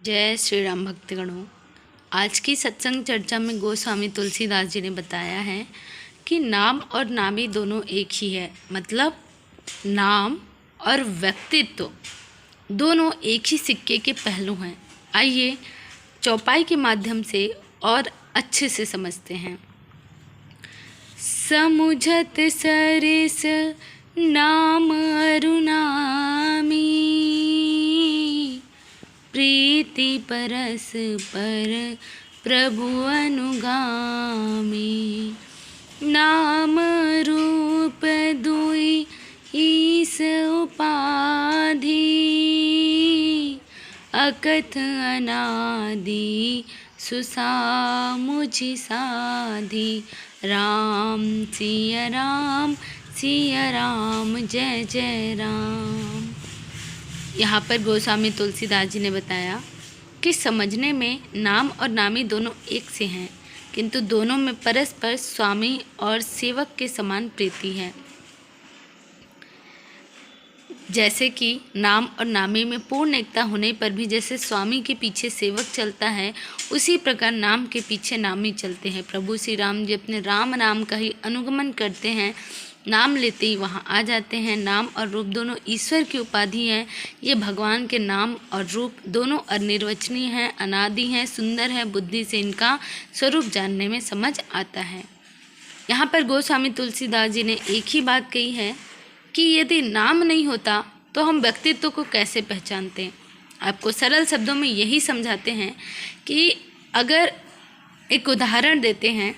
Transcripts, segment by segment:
जय श्री राम भक्तगणों। आज की सत्संग चर्चा में गोस्वामी तुलसीदास जी ने बताया है कि नाम और नामी दोनों एक ही है। मतलब नाम और व्यक्तित्व दोनों एक ही सिक्के के पहलू हैं। आइए चौपाई के माध्यम से और अच्छे से समझते हैं। समुझत सरिस नाम अरुनामी, प्रीति परस पर प्रभु अनुगामी। नाम रूप दुई ईस उपाधि, अकथ अनादि सुसामुझि साधि। राम सिया राम जय जय राम। यहाँ पर गोस्वामी तुलसीदास जी ने बताया कि समझने में नाम और नामी दोनों एक से हैं, किंतु दोनों में परस्पर स्वामी और सेवक के समान प्रीति है। जैसे कि नाम और नामी में पूर्ण एकता होने पर भी जैसे स्वामी के पीछे सेवक चलता है, उसी प्रकार नाम के पीछे नामी चलते हैं। प्रभु श्री राम जी अपने राम नाम का ही अनुगमन करते हैं, नाम लेते ही वहाँ आ जाते हैं। नाम और रूप दोनों ईश्वर की उपाधि हैं। ये भगवान के नाम और रूप दोनों अनिर्वचनीय हैं, अनादि हैं, सुंदर है। बुद्धि से इनका स्वरूप जानने में समझ आता है। यहाँ पर गोस्वामी तुलसीदास जी ने एक ही बात कही है कि यदि नाम नहीं होता तो हम व्यक्तित्व को कैसे पहचानते। आपको सरल शब्दों में यही समझाते हैं कि अगर एक उदाहरण देते हैं,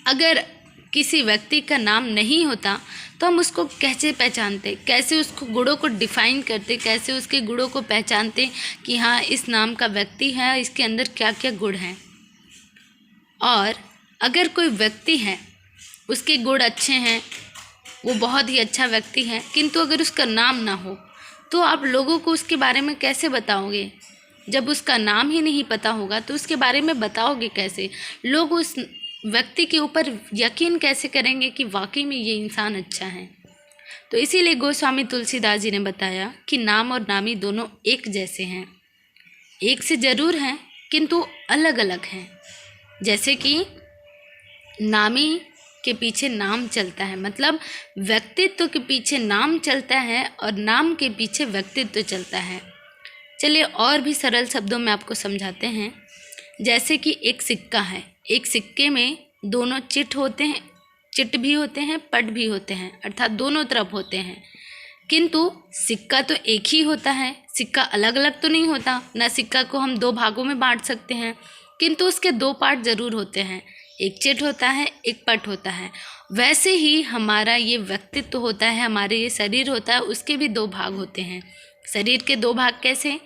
अगर किसी व्यक्ति का नाम नहीं होता तो हम उसको कैसे पहचानते, कैसे उसको गुणों को डिफाइन करते, कैसे उसके गुणों को पहचानते कि हाँ इस नाम का व्यक्ति है, इसके अंदर क्या क्या गुण हैं। और अगर कोई व्यक्ति है, उसके गुण अच्छे हैं, वो बहुत ही अच्छा व्यक्ति है, किंतु अगर उसका नाम ना हो तो आप लोगों को उसके बारे में कैसे बताओगे। जब उसका नाम ही नहीं पता होगा तो उसके बारे में बताओगे कैसे। लोग उस व्यक्ति के ऊपर यकीन कैसे करेंगे कि वाकई में ये इंसान अच्छा है। तो इसीलिए गोस्वामी तुलसीदास जी ने बताया कि नाम और नामी दोनों एक जैसे हैं, एक से जरूर हैं किंतु अलग अलग हैं। जैसे कि नामी के पीछे नाम चलता है, मतलब व्यक्तित्व के पीछे नाम चलता है और नाम के पीछे व्यक्तित्व चलता है। चलिए और भी सरल शब्दों में आपको समझाते हैं। जैसे कि एक सिक्का है, एक सिक्के में दोनों चिट होते हैं, चिट भी होते हैं, पट भी होते हैं, अर्थात दोनों तरफ होते हैं। किंतु सिक्का तो एक ही होता है, सिक्का अलग अलग तो नहीं होता ना। सिक्का को हम दो भागों में बांट सकते हैं, किंतु उसके दो पार्ट जरूर होते हैं, एक चिट होता है, एक पट होता है। वैसे ही हमारा ये व्यक्तित्व होता है, हमारे ये शरीर होता है, उसके भी दो भाग होते हैं। शरीर के दो भाग कैसे?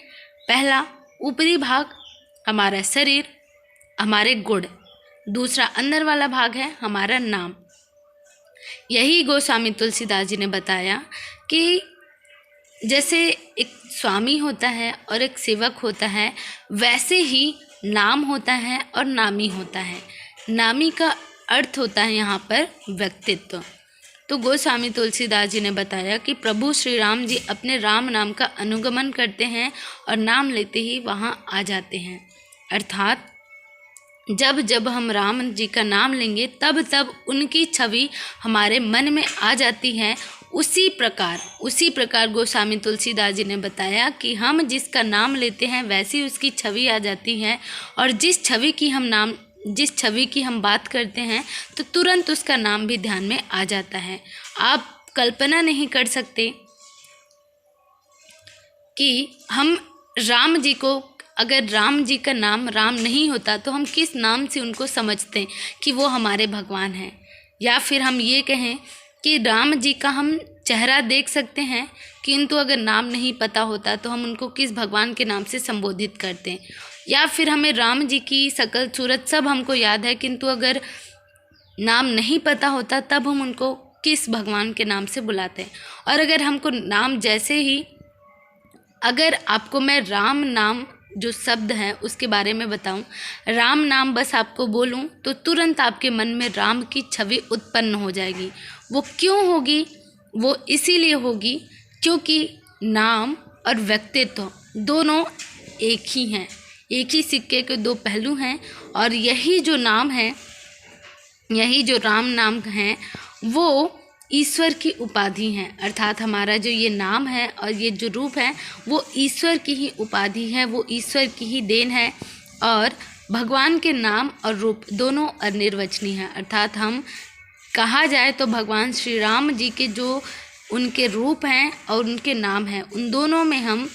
पहला ऊपरी भाग हमारा शरीर, हमारे गुण। दूसरा अंदर वाला भाग है हमारा नाम। यही गोस्वामी तुलसीदास जी ने बताया कि जैसे एक स्वामी होता है और एक सेवक होता है, वैसे ही नाम होता है और नामी होता है। नामी का अर्थ होता है यहाँ पर व्यक्तित्व। तो गोस्वामी तुलसीदास जी ने बताया कि प्रभु श्री राम जी अपने राम नाम का अनुगमन करते हैं और नाम लेते ही वहाँ आ जाते हैं। अर्थात जब जब हम राम जी का नाम लेंगे तब तब उनकी छवि हमारे मन में आ जाती है। उसी प्रकार गोस्वामी तुलसीदास जी ने बताया कि हम जिसका नाम लेते हैं वैसी उसकी छवि आ जाती है, और जिस छवि की हम बात करते हैं तो तुरंत उसका नाम भी ध्यान में आ जाता है। आप कल्पना नहीं कर सकते कि हम राम जी को, अगर राम जी का नाम राम नहीं होता तो हम किस नाम से उनको समझते हैं कि वो हमारे भगवान हैं। या फिर हम ये कहें कि राम जी का हम चेहरा देख सकते हैं, किंतु अगर नाम नहीं पता होता तो हम उनको किस भगवान के नाम से संबोधित करते हैं। या फिर हमें राम जी की शकल सूरत सब हमको याद है, किंतु अगर नाम नहीं पता होता तब हम उनको किस भगवान के नाम से बुलाते हैं। और अगर हमको नाम जैसे ही, अगर आपको मैं राम नाम जो शब्द है उसके बारे में बताऊं, राम नाम बस आपको बोलूं तो तुरंत आपके मन में राम की छवि उत्पन्न हो जाएगी। वो क्यों होगी? वो इसीलिए होगी क्योंकि नाम और व्यक्तित्व दोनों एक ही हैं, एक ही सिक्के के दो पहलू हैं। और यही जो नाम है, यही जो राम नाम है, वो ईश्वर की उपाधि है। अर्थात हमारा जो ये नाम है और ये जो रूप है वो ईश्वर की ही उपाधि है, वो ईश्वर की ही देन है। और भगवान के नाम और रूप दोनों अनिर्वचनीय हैं। अर्थात हम कहा जाए तो भगवान श्री राम जी के जो उनके रूप हैं और उनके नाम हैं, उन दोनों में हम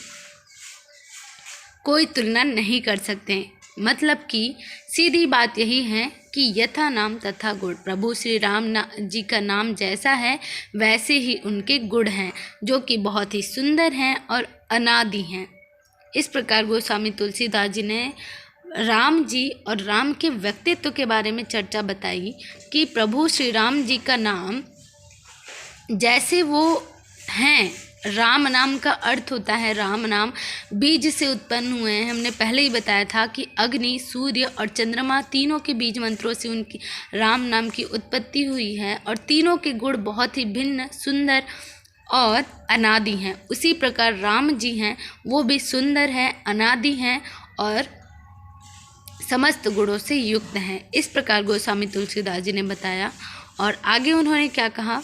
कोई तुलना नहीं कर सकते। मतलब कि सीधी बात यही है कि यथा नाम तथा गुण, प्रभु श्री राम जी का नाम जैसा है वैसे ही उनके गुण हैं, जो कि बहुत ही सुंदर हैं और अनादि हैं। इस प्रकार गोस्वामी तुलसीदास जी ने राम जी और राम के व्यक्तित्व के बारे में चर्चा बताई कि प्रभु श्री राम जी का नाम जैसे वो हैं, राम नाम का अर्थ होता है, राम नाम बीज से उत्पन्न हुए हैं। हमने पहले ही बताया था कि अग्नि, सूर्य और चंद्रमा तीनों के बीज मंत्रों से उनकी राम नाम की उत्पत्ति हुई है और तीनों के गुण बहुत ही भिन्न, सुंदर और अनादि हैं। उसी प्रकार राम जी हैं, वो भी सुंदर हैं, अनादि हैं और समस्त गुणों से युक्त हैं। इस प्रकार गोस्वामी तुलसीदास जी ने बताया। और आगे उन्होंने क्या कहा,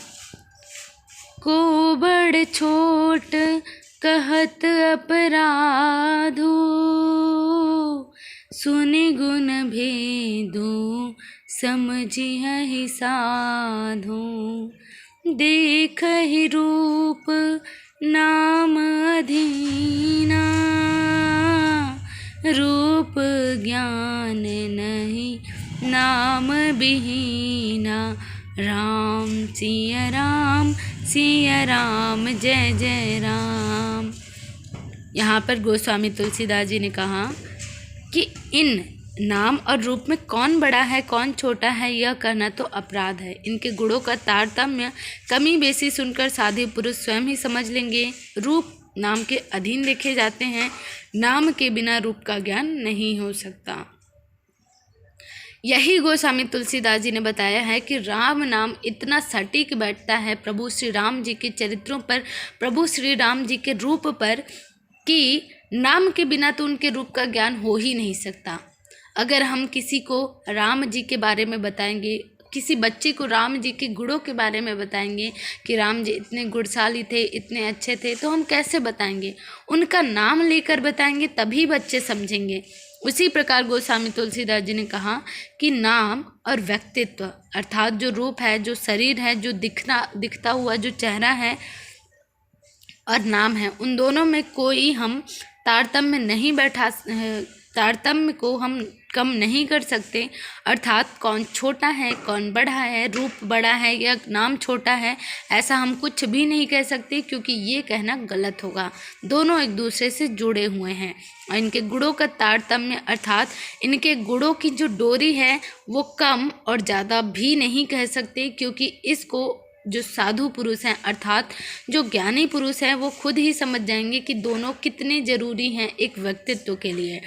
को बड़ छोट कहत अपराधो, सुनि गुण भेदो समझिहि साधो, देखहि रूप नाम अधीना, रूप ज्ञान नहीं नाम बिहीना, राम सिया राम सिया राम जय जय राम। यहाँ पर गोस्वामी तुलसीदास जी ने कहा कि इन नाम और रूप में कौन बड़ा है कौन छोटा है यह कहना तो अपराध है। इनके गुणों का तारतम्य कमी बेसी सुनकर साधु पुरुष स्वयं ही समझ लेंगे। रूप नाम के अधीन देखे जाते हैं, नाम के बिना रूप का ज्ञान नहीं हो सकता। यही गोस्वामी तुलसीदास जी ने बताया है कि राम नाम इतना सटीक बैठता है प्रभु श्री राम जी के चरित्रों पर, प्रभु श्री राम जी के रूप पर, कि नाम के बिना तो उनके रूप का ज्ञान हो ही नहीं सकता। अगर हम किसी को राम जी के बारे में बताएंगे, किसी बच्चे को राम जी के गुणों के बारे में बताएंगे कि राम जी इतने गुणशाली थे, इतने अच्छे थे, तो हम कैसे बताएंगे? उनका नाम लेकर बताएंगे तभी बच्चे समझेंगे। उसी प्रकार गोस्वामी तुलसीदास जी ने कहा कि नाम और व्यक्तित्व अर्थात जो रूप है, जो शरीर है, जो दिखता हुआ जो चेहरा है और नाम है, उन दोनों में कोई हम तारतम्य को हम कम नहीं कर सकते। अर्थात कौन छोटा है कौन बड़ा है, रूप बड़ा है या नाम छोटा है, ऐसा हम कुछ भी नहीं कह सकते, क्योंकि ये कहना गलत होगा। दोनों एक दूसरे से जुड़े हुए हैं और इनके गुणों का तारतम्य अर्थात इनके गुणों की जो डोरी है वो कम और ज़्यादा भी नहीं कह सकते, क्योंकि इसको जो साधु पुरुष हैं अर्थात जो ज्ञानी पुरुष हैं वो खुद ही समझ जाएंगे कि दोनों कितने ज़रूरी हैं एक व्यक्तित्व के लिए।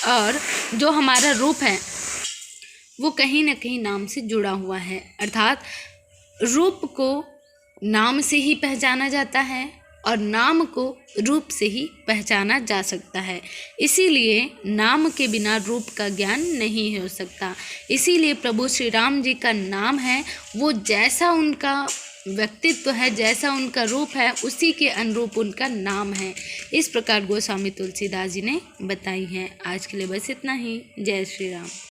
और जो हमारा रूप है वो कहीं ना कहीं नाम से जुड़ा हुआ है, अर्थात रूप को नाम से ही पहचाना जाता है और नाम को रूप से ही पहचाना जा सकता है। इसीलिए नाम के बिना रूप का ज्ञान नहीं हो सकता। इसीलिए प्रभु श्री राम जी का नाम है वो जैसा उनका व्यक्तित्व है, जैसा उनका रूप है, उसी के अनुरूप उनका नाम है। इस प्रकार गोस्वामी तुलसीदास जी ने बताई है। आज के लिए बस इतना ही। जय श्री राम।